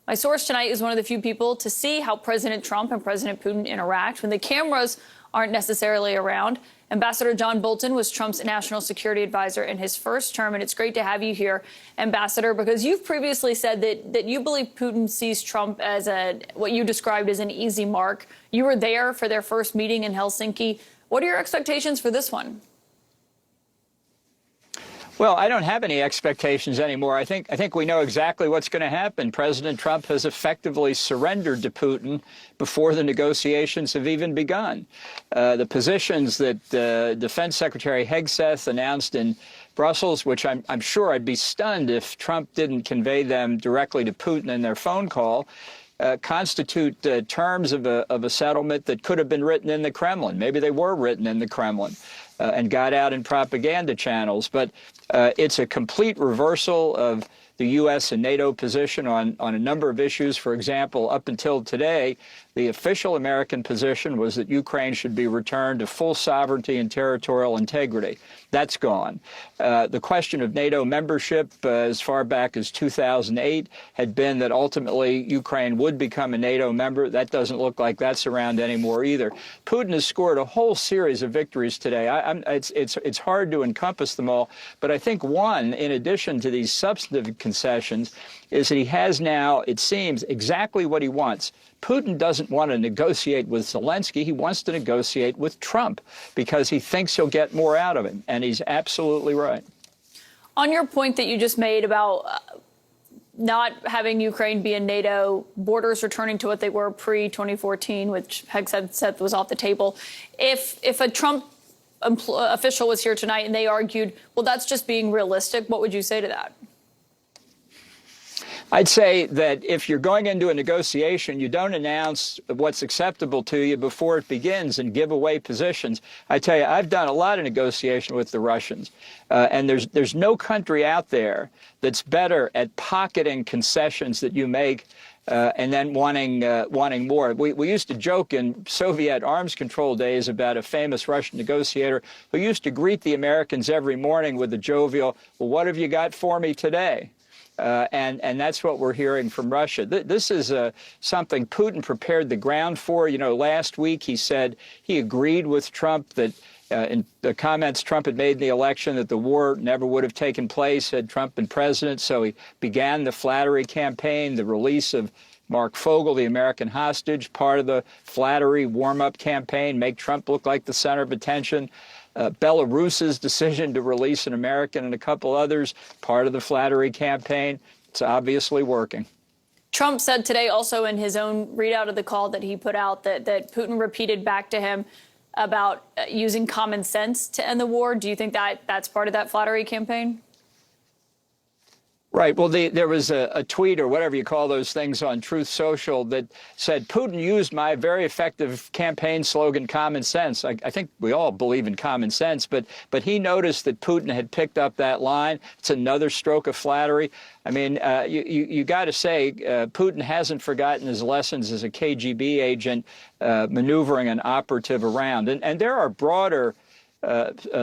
My source tonight is one of the few people to see how President Trump and President Putin interact when the cameras aren't necessarily around. Ambassador John Bolton was Trump's national security advisor in his first term, and it's great to have you here, Ambassador, because you've previously said that you believe Putin sees Trump as what you described as an easy mark. You were there for their first meeting in Helsinki. What are your expectations for this one? Well, I don't have any expectations anymore. I think we know exactly what's going to happen. President Trump has effectively surrendered to Putin before the negotiations have even begun. The positions that Defense Secretary Hegseth announced in Brussels, which I'm sure I'd be stunned if Trump didn't convey them directly to Putin in their phone call, constitute terms of a settlement that could have been written in the Kremlin. Maybe they were written in the Kremlin and got out in propaganda channels. But it's a complete reversal of the U.S. and NATO position on a number of issues. For example, up until today, the official American position was that Ukraine should be returned to full sovereignty and territorial integrity. That's gone. The question of NATO membership as far back as 2008 had been that ultimately Ukraine would become a NATO member. That doesn't look like that's around anymore either. Putin has scored a whole series of victories today. It's hard to encompass them all, but I think one, in addition to these substantive concessions, is that he has now, it seems, exactly what he wants. Putin doesn't want to negotiate with Zelensky. He wants to negotiate with Trump because he thinks he'll get more out of him, and he's absolutely right. On your point that you just made about not having Ukraine be in NATO, borders returning to what they were pre-2014, which Hegseth said was off the table, if a Trump official was here tonight and they argued, well, that's just being realistic, what would you say to that? I'd say that if you're going into a negotiation, you don't announce what's acceptable to you before it begins and give away positions. I tell you, I've done a lot of negotiation with the Russians, and there's no country out there that's better at pocketing concessions that you make and then wanting more. We used to joke in Soviet arms control days about a famous Russian negotiator who used to greet the Americans every morning with a jovial, well, what have you got for me today? And that's what we're hearing from Russia. This is something Putin prepared the ground for. You know, last week he said he agreed with Trump that in the comments Trump had made in the election that the war never would have taken place had Trump been president. So he began the flattery campaign, the release of Mark Fogel, the American hostage, part of the flattery warm-up campaign, make Trump look like the center of attention. Belarus's decision to release an American and a couple others, part of the flattery campaign. It's obviously working. Trump said today also in his own readout of the call that he put out that Putin repeated back to him about using common sense to end the war. Do you think that that's part of that flattery campaign? Right. Well, there was a tweet or whatever you call those things on Truth Social that said Putin used my very effective campaign slogan, common sense. I think we all believe in common sense, but he noticed that Putin had picked up that line. It's another stroke of flattery. I mean, you got to say Putin hasn't forgotten his lessons as a KGB agent maneuvering an operative around. And there are broader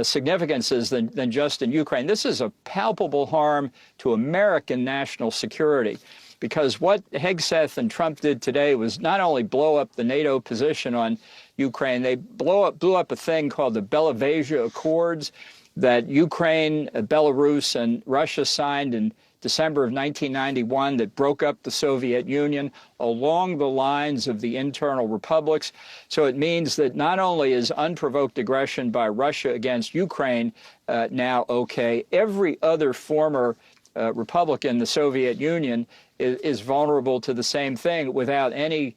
significances than just in Ukraine. This is a palpable harm to American national security, because what Hegseth and Trump did today was not only blow up the NATO position on Ukraine, they blew up a thing called the Belavasia Accords that Ukraine, Belarus, and Russia signed in December of 1991 that broke up the Soviet Union along the lines of the internal republics. So it means that not only is unprovoked aggression by Russia against Ukraine now okay, every other former republic in the Soviet Union is vulnerable to the same thing without any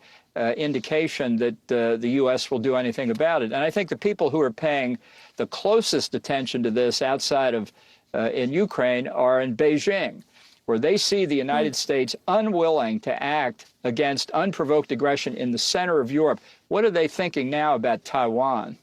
indication that the U.S. will do anything about it. And I think the people who are paying the closest attention to this outside of in Ukraine are in Beijing, where they see the United States unwilling to act against unprovoked aggression in the center of Europe. What are they thinking now about Taiwan?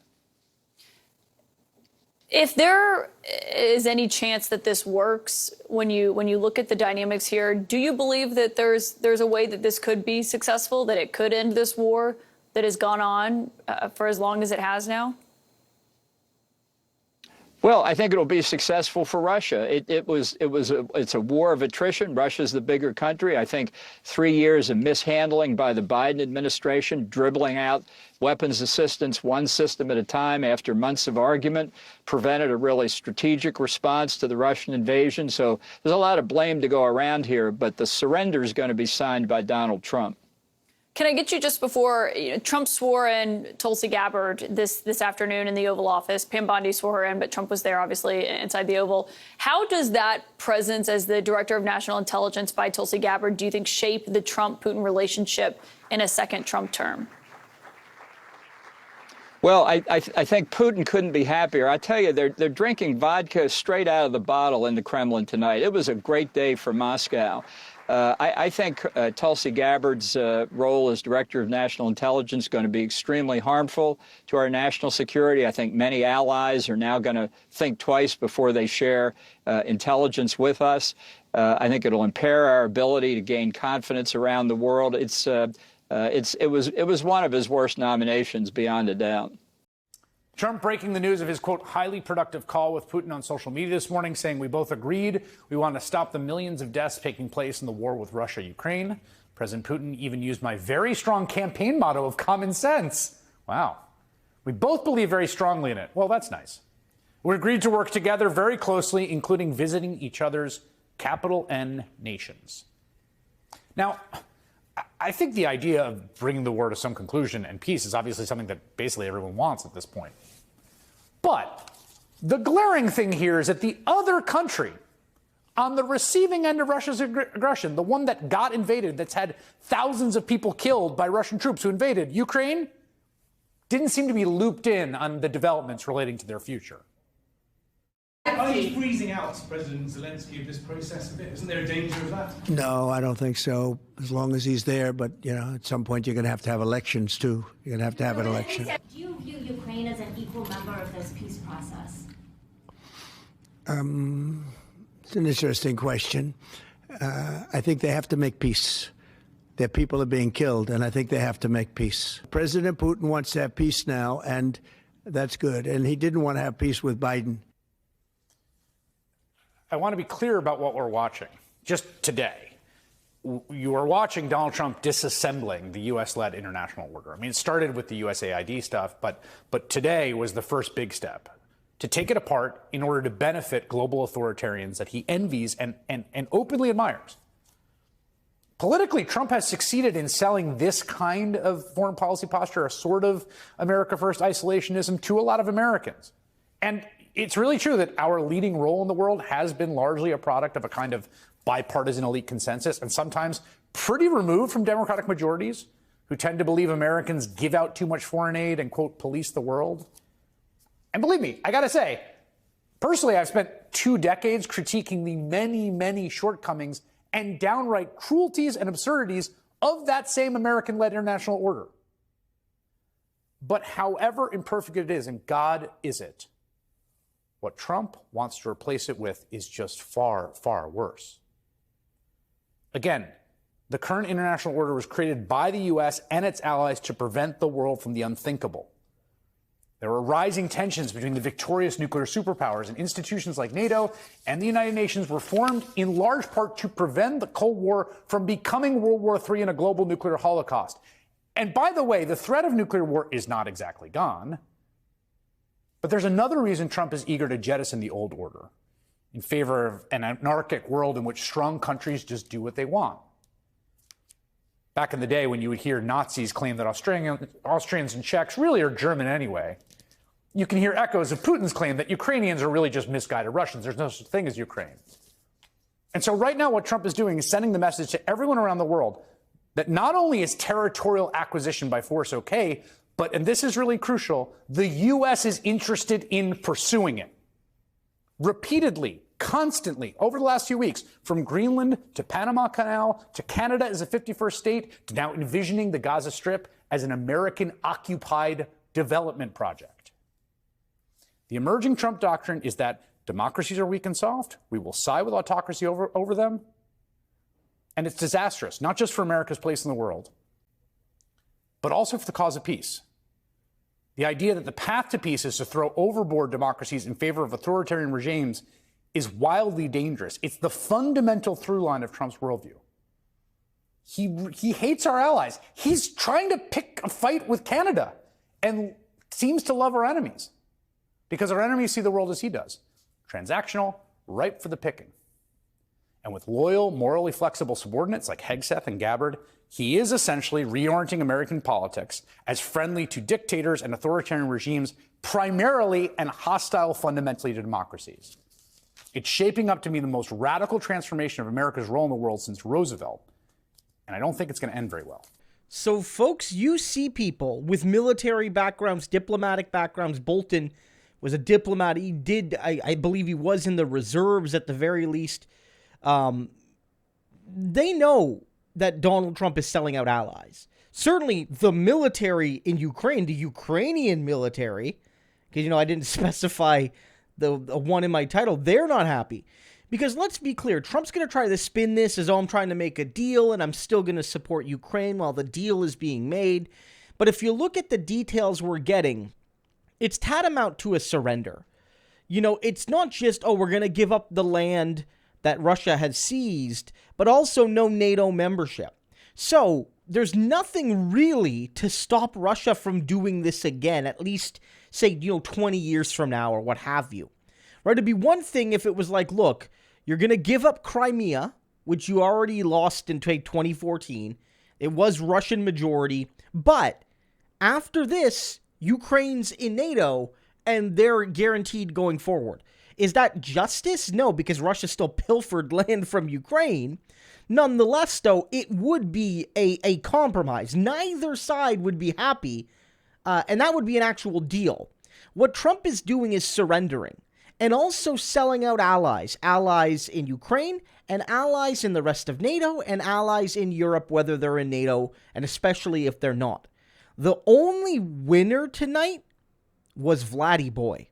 If there is any chance that this works, when you look at the dynamics here, do you believe that there's a way that this could be successful, that it could end this war that has gone on for as long as it has now? Well, I think it'll be successful for Russia. It's a war of attrition. Russia's the bigger country. I think 3 years of mishandling by the Biden administration, dribbling out weapons assistance one system at a time after months of argument, prevented a really strategic response to the Russian invasion. So there's a lot of blame to go around here, but the surrender is going to be signed by Donald Trump. Can I get you just before Trump swore in Tulsi Gabbard this afternoon in the Oval Office? Pam Bondi swore her in, but Trump was there, obviously, inside the Oval. How does that presence as the Director of National Intelligence by Tulsi Gabbard, do you think, shape the Trump-Putin relationship in a second Trump term? Well, I think Putin couldn't be happier. I tell you, they're drinking vodka straight out of the bottle in the Kremlin tonight. It was a great day for Moscow. I think Tulsi Gabbard's role as Director of National Intelligence is going to be extremely harmful to our national security. I think many allies are now going to think twice before they share intelligence with us. I think it'll impair our ability to gain confidence around the world. It was one of his worst nominations, beyond a doubt. Trump breaking the news of his, quote, highly productive call with Putin on social media this morning, saying we both agreed we want to stop the millions of deaths taking place in the war with Russia, Ukraine. President Putin even used my very strong campaign motto of common sense. Wow. We both believe very strongly in it. Well, that's nice. We agreed to work together very closely, including visiting each other's capital N nations. Now, I think the idea of bringing the war to some conclusion and peace is obviously something that basically everyone wants at this point. But the glaring thing here is that the other country on the receiving end of Russia's aggression, the one that got invaded, that's had thousands of people killed by Russian troops who invaded Ukraine, didn't seem to be looped in on the developments relating to their future. Are you freezing out President Zelensky of this process a bit? Isn't there a danger of that? No, I don't think so, as long as he's there. But, you know, at some point you're going to have elections, too. You're going to have an election. Do you view Ukraine as an equal member of this peace process? It's an interesting question. I think they have to make peace. Their people are being killed, and I think they have to make peace. President Putin wants to have peace now, and that's good. And he didn't want to have peace with Biden. I want to be clear about what we're watching. Just today, you are watching Donald Trump disassembling the U.S.-led international order. I mean, it started with the USAID stuff, but today was the first big step to take it apart in order to benefit global authoritarians that he envies and openly admires. Politically, Trump has succeeded in selling this kind of foreign policy posture, a sort of America First isolationism, to a lot of Americans. And it's really true that our leading role in the world has been largely a product of a kind of bipartisan elite consensus, and sometimes pretty removed from democratic majorities who tend to believe Americans give out too much foreign aid and, quote, police the world. And believe me, I got to say, personally, I've spent 2 decades critiquing the many, many shortcomings and downright cruelties and absurdities of that same American-led international order. But however imperfect it is, and God is it, what Trump wants to replace it with is just far, far worse. Again, the current international order was created by the U.S. and its allies to prevent the world from the unthinkable. There were rising tensions between the victorious nuclear superpowers, and institutions like NATO and the United Nations were formed in large part to prevent the Cold War from becoming World War III and a global nuclear holocaust. And by the way, the threat of nuclear war is not exactly gone. But there's another reason Trump is eager to jettison the old order in favor of an anarchic world in which strong countries just do what they want. Back in the day when you would hear Nazis claim that Austrians and Czechs really are German anyway, you can hear echoes of Putin's claim that Ukrainians are really just misguided Russians. There's no such thing as Ukraine. And so right now what Trump is doing is sending the message to everyone around the world that not only is territorial acquisition by force okay, but, and this is really crucial, the U.S. is interested in pursuing it. Repeatedly, constantly, over the last few weeks, from Greenland to Panama Canal to Canada as a 51st state to now envisioning the Gaza Strip as an American-occupied development project. The emerging Trump doctrine is that democracies are weak and soft, we will side with autocracy over them, and it's disastrous, not just for America's place in the world, but also for the cause of peace. The idea that the path to peace is to throw overboard democracies in favor of authoritarian regimes is wildly dangerous. It's the fundamental through line of Trump's worldview. He hates our allies. He's trying to pick a fight with Canada and seems to love our enemies because our enemies see the world as he does. Transactional, ripe for the picking. And with loyal, morally flexible subordinates like Hegseth and Gabbard, he is essentially reorienting American politics as friendly to dictators and authoritarian regimes, primarily and hostile fundamentally to democracies. It's shaping up to be the most radical transformation of America's role in the world since Roosevelt. And I don't think it's going to end very well. So, folks, you see people with military backgrounds, diplomatic backgrounds. Bolton was a diplomat. He did, I believe he was in the reserves at the very least. They know that Donald Trump is selling out allies. Certainly the military in Ukraine, the Ukrainian military, because, I didn't specify the one in my title, they're not happy. Because let's be clear, Trump's going to try to spin this as, I'm trying to make a deal and I'm still going to support Ukraine while the deal is being made. But if you look at the details we're getting, it's tantamount to a surrender. It's not just, we're going to give up the land that Russia has seized, but also no NATO membership. So there's nothing really to stop Russia from doing this again, at least, say, 20 years from now or what have you. Right? It'd be one thing if it was like, look, you're going to give up Crimea, which you already lost in 2014. It was Russian majority. But after this, Ukraine's in NATO, and they're guaranteed going forward. Is that justice? No, because Russia still pilfered land from Ukraine. Nonetheless, though, it would be a compromise. Neither side would be happy, and that would be an actual deal. What Trump is doing is surrendering and also selling out allies. Allies in Ukraine and allies in the rest of NATO and allies in Europe, whether they're in NATO and especially if they're not. The only winner tonight was Vladdy Boy.